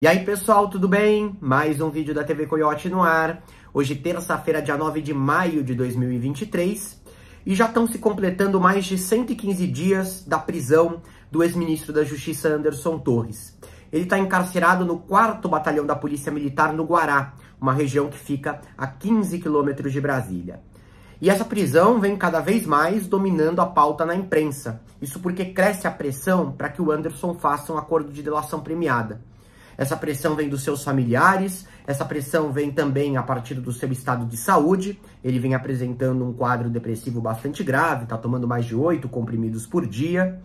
E aí pessoal, tudo bem? Mais um vídeo da TV Coiote no ar. Hoje terça-feira, dia 9 de maio de 2023. E já estão se completando mais de 115 dias da prisão do ex-ministro da Justiça Anderson Torres. Ele está encarcerado no 4º Batalhão da Polícia Militar no Guará, uma região que fica a 15 quilômetros de Brasília. E essa prisão vem cada vez mais dominando a pauta na imprensa. Isso porque cresce a pressão para que o Anderson faça um acordo de delação premiada. Essa pressão vem dos seus familiares, essa pressão vem também a partir do seu estado de saúde. Ele vem apresentando um quadro depressivo bastante grave, está tomando mais de 8 comprimidos por dia.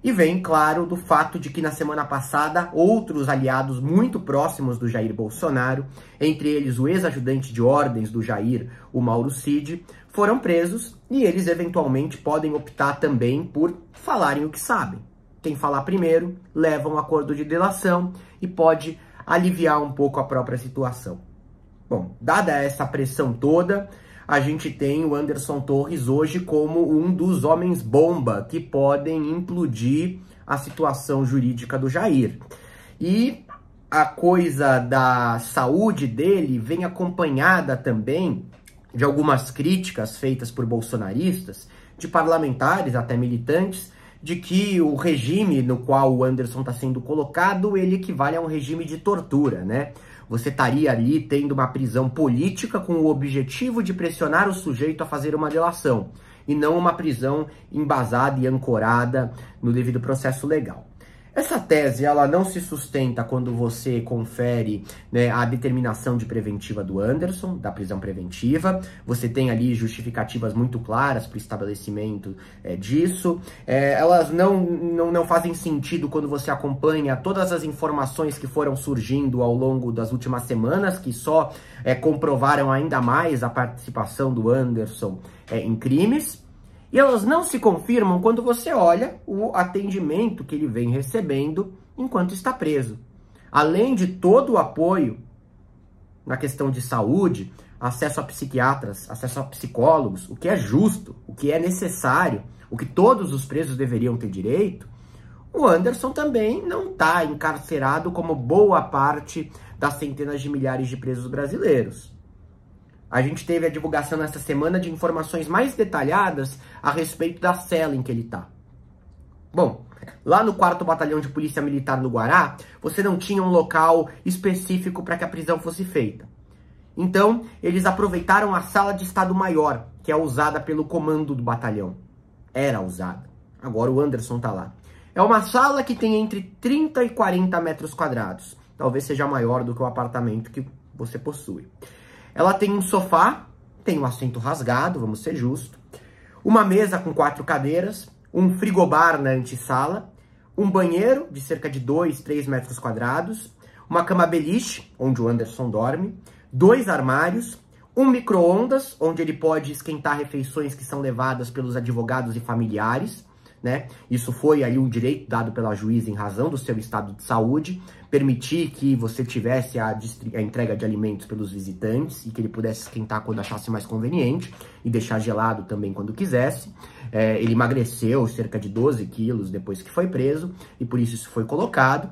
E vem, claro, do fato de que na semana passada, outros aliados muito próximos do Jair Bolsonaro, entre eles o ex-ajudante de ordens do Jair, o Mauro Cid, foram presos e eles eventualmente podem optar também por falarem o que sabem. Quem falar primeiro leva um acordo de delação e pode aliviar um pouco a própria situação. Bom, dada essa pressão toda, a gente tem o Anderson Torres hoje como um dos homens-bomba que podem implodir a situação jurídica do Jair. E a coisa da saúde dele vem acompanhada também de algumas críticas feitas por bolsonaristas, de parlamentares até militantes, de que o regime no qual o Anderson está sendo colocado, ele equivale a um regime de tortura, né? Você estaria ali tendo uma prisão política com o objetivo de pressionar o sujeito a fazer uma delação, e não uma prisão embasada e ancorada no devido processo legal. Essa tese, ela não se sustenta quando você confere, né, a determinação de preventiva do Anderson, da prisão preventiva. Você tem ali justificativas muito claras para o estabelecimento disso. Elas não fazem sentido quando você acompanha todas as informações que foram surgindo ao longo das últimas semanas, que só comprovaram ainda mais a participação do Anderson em crimes. E elas não se confirmam quando você olha o atendimento que ele vem recebendo enquanto está preso. Além de todo o apoio na questão de saúde, acesso a psiquiatras, acesso a psicólogos, o que é justo, o que é necessário, o que todos os presos deveriam ter direito, o Anderson também não está encarcerado como boa parte das centenas de milhares de presos brasileiros. A gente teve a divulgação nessa semana de informações mais detalhadas a respeito da cela em que ele está. Bom, lá no 4º Batalhão de Polícia Militar no Guará, você não tinha um local específico para que a prisão fosse feita. Então, eles aproveitaram a sala de Estado-Maior, que é usada pelo comando do batalhão. Era usada. Agora o Anderson está lá. É uma sala que tem entre 30 e 40 metros quadrados. Talvez seja maior do que o apartamento que você possui. Ela tem um sofá, tem um assento rasgado, vamos ser justos, uma mesa com 4 cadeiras, um frigobar na antessala, um banheiro de cerca de 2, 3 metros quadrados, uma cama beliche, onde o Anderson dorme, 2 armários, um micro-ondas, onde ele pode esquentar refeições que são levadas pelos advogados e familiares, né? Isso foi aí um direito dado pela juíza em razão do seu estado de saúde, permitir que você tivesse a entrega de alimentos pelos visitantes e que ele pudesse esquentar quando achasse mais conveniente e deixar gelado também quando quisesse. Ele emagreceu cerca de 12 quilos depois que foi preso e por isso foi colocado.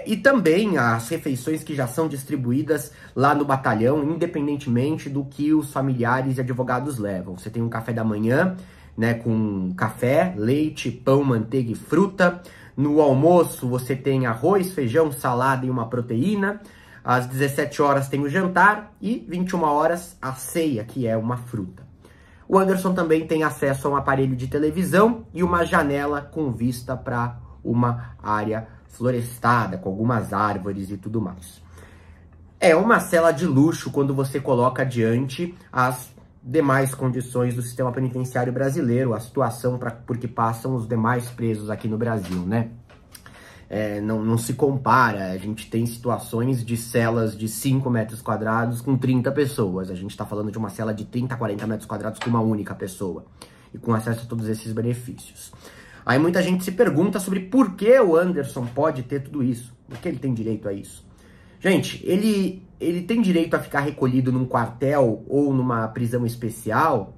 E também as refeições que já são distribuídas lá no batalhão, independentemente do que os familiares e advogados levam. Você tem um café da manhã, né, com café, leite, pão, manteiga e fruta. No almoço você tem arroz, feijão, salada e uma proteína. Às 17 horas tem o jantar e 21 horas a ceia, que é uma fruta. O Anderson também tem acesso a um aparelho de televisão e uma janela com vista para uma área florestada, com algumas árvores e tudo mais. É uma cela de luxo quando você coloca diante as demais condições do sistema penitenciário brasileiro, a situação por que passam os demais presos aqui no Brasil, né? Não se compara, a gente tem situações de celas de 5 metros quadrados com 30 pessoas, a gente está falando de uma cela de 30 a 40 metros quadrados com uma única pessoa, e com acesso a todos esses benefícios. Aí muita gente se pergunta sobre por que o Anderson pode ter tudo isso, por que ele tem direito a isso. Gente, ele tem direito a ficar recolhido num quartel ou numa prisão especial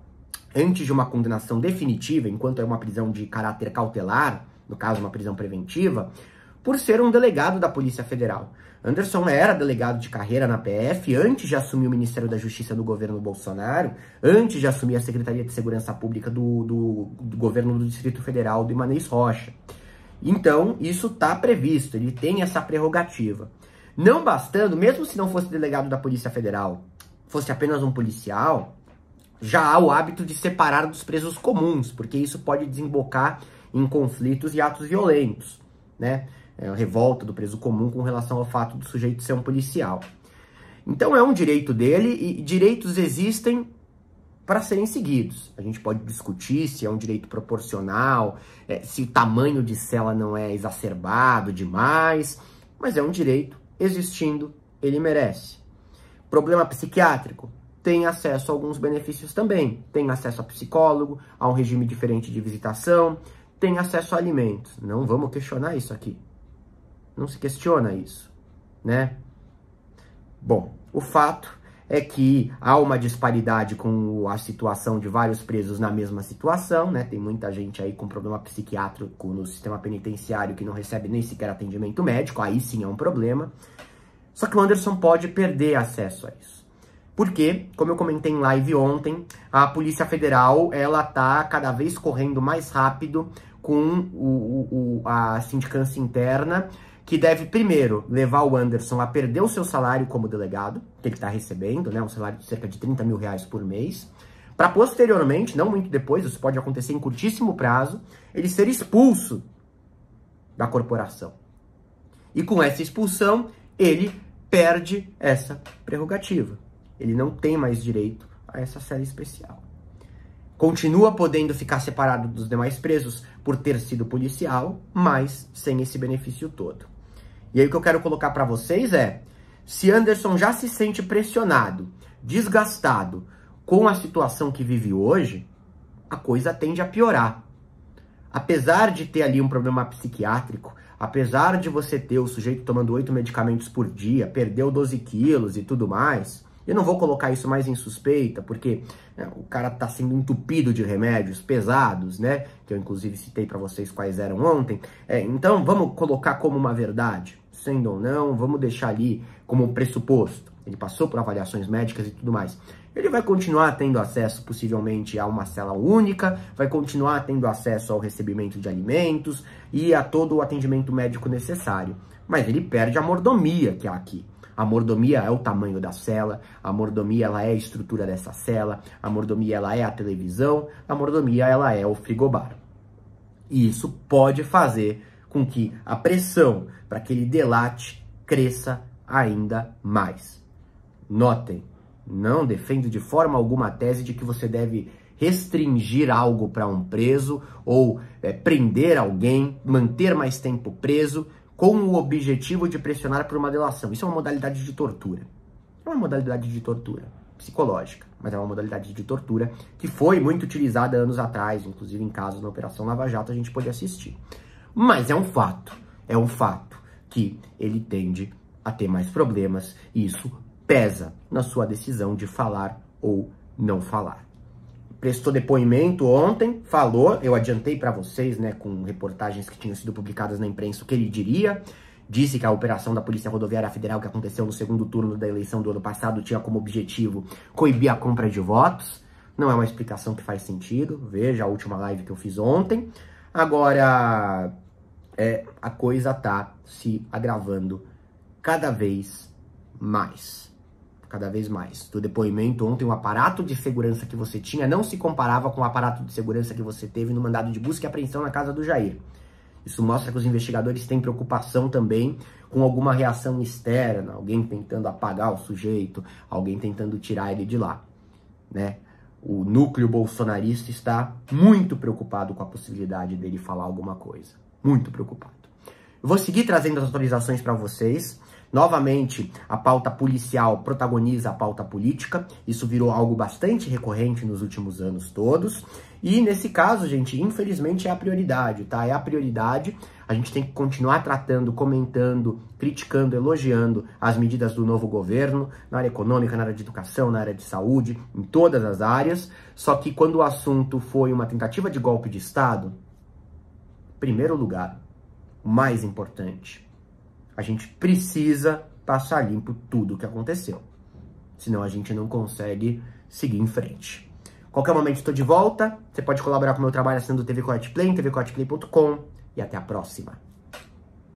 antes de uma condenação definitiva, enquanto é uma prisão de caráter cautelar, no caso uma prisão preventiva, por ser um delegado da Polícia Federal. Anderson era delegado de carreira na PF antes de assumir o Ministério da Justiça do governo Bolsonaro, antes de assumir a Secretaria de Segurança Pública do governo do Distrito Federal do Ibanez Rocha. Então, isso está previsto, ele tem essa prerrogativa. Não bastando, mesmo se não fosse delegado da Polícia Federal, fosse apenas um policial, já há o hábito de separar dos presos comuns, porque isso pode desembocar em conflitos e atos violentos, né? A revolta do preso comum com relação ao fato do sujeito ser um policial. Então é um direito dele e direitos existem para serem seguidos. A gente pode discutir se é um direito proporcional, se o tamanho de cela não é exacerbado demais, mas é um direito existindo, ele merece. Problema psiquiátrico? Tem acesso a alguns benefícios também. Tem acesso a psicólogo, a um regime diferente de visitação, tem acesso a alimentos. Não vamos questionar isso aqui. Não se questiona isso, né? Bom, o fato é que há uma disparidade com a situação de vários presos na mesma situação, né? Tem muita gente aí com problema psiquiátrico no sistema penitenciário que não recebe nem sequer atendimento médico, aí sim é um problema. Só que o Anderson pode perder acesso a isso. Porque, como eu comentei em live ontem, a Polícia Federal, ela tá cada vez correndo mais rápido com a sindicância interna, que deve, primeiro, levar o Anderson a perder o seu salário como delegado, que ele está recebendo, né, um salário de cerca de 30 mil reais por mês, para posteriormente, não muito depois, isso pode acontecer em curtíssimo prazo, ele ser expulso da corporação. E com essa expulsão, ele perde essa prerrogativa. Ele não tem mais direito a essa cela especial. Continua podendo ficar separado dos demais presos por ter sido policial, mas sem esse benefício todo. E aí o que eu quero colocar para vocês é, se Anderson já se sente pressionado, desgastado com a situação que vive hoje, a coisa tende a piorar. Apesar de ter ali um problema psiquiátrico, apesar de você ter o sujeito tomando 8 medicamentos por dia, perdeu 12 quilos e tudo mais, eu não vou colocar isso mais em suspeita, porque o cara tá sendo entupido de remédios pesados, né? Que eu inclusive citei para vocês quais eram ontem. Então vamos colocar como uma verdade, sendo ou não, vamos deixar ali como um pressuposto. Ele passou por avaliações médicas e tudo mais. Ele vai continuar tendo acesso, possivelmente, a uma cela única, vai continuar tendo acesso ao recebimento de alimentos e a todo o atendimento médico necessário. Mas ele perde a mordomia que há aqui. A mordomia é o tamanho da cela, a mordomia ela é a estrutura dessa cela, a mordomia ela é a televisão, a mordomia ela é o frigobar. E isso pode fazer com que a pressão para que ele delate cresça ainda mais. Notem, não defendo de forma alguma a tese de que você deve restringir algo para um preso ou prender alguém, manter mais tempo preso, com o objetivo de pressionar por uma delação. Isso é uma modalidade de tortura. É uma modalidade de tortura psicológica, mas é uma modalidade de tortura que foi muito utilizada anos atrás, inclusive em casos da Operação Lava Jato a gente pôde assistir. Mas é um fato que ele tende a ter mais problemas e isso pesa na sua decisão de falar ou não falar. Prestou depoimento ontem, falou, eu adiantei para vocês, né, com reportagens que tinham sido publicadas na imprensa, o que ele diria. Disse que a operação da Polícia Rodoviária Federal que aconteceu no segundo turno da eleição do ano passado tinha como objetivo coibir a compra de votos. Não é uma explicação que faz sentido, veja a última live que eu fiz ontem. Agora, a coisa tá se agravando cada vez mais. Cada vez mais. Do depoimento ontem, o aparato de segurança que você tinha não se comparava com o aparato de segurança que você teve no mandado de busca e apreensão na casa do Jair. Isso mostra que os investigadores têm preocupação também com alguma reação externa, alguém tentando apagar o sujeito, alguém tentando tirar ele de lá, né? O núcleo bolsonarista está muito preocupado com a possibilidade dele falar alguma coisa. Muito preocupado. Eu vou seguir trazendo as atualizações para vocês. Novamente, a pauta policial protagoniza a pauta política. Isso virou algo bastante recorrente nos últimos anos todos. E nesse caso, gente, infelizmente é a prioridade, tá? É a prioridade. A gente tem que continuar tratando, comentando, criticando, elogiando as medidas do novo governo, na área econômica, na área de educação, na área de saúde, em todas as áreas. Só que quando o assunto foi uma tentativa de golpe de Estado, primeiro lugar, o mais importante, a gente precisa passar limpo tudo o que aconteceu. Senão a gente não consegue seguir em frente. Qualquer momento estou de volta. Você pode colaborar com o meu trabalho assinando o TV Coyote Play, em tvcoyoteplay.com. E até a próxima.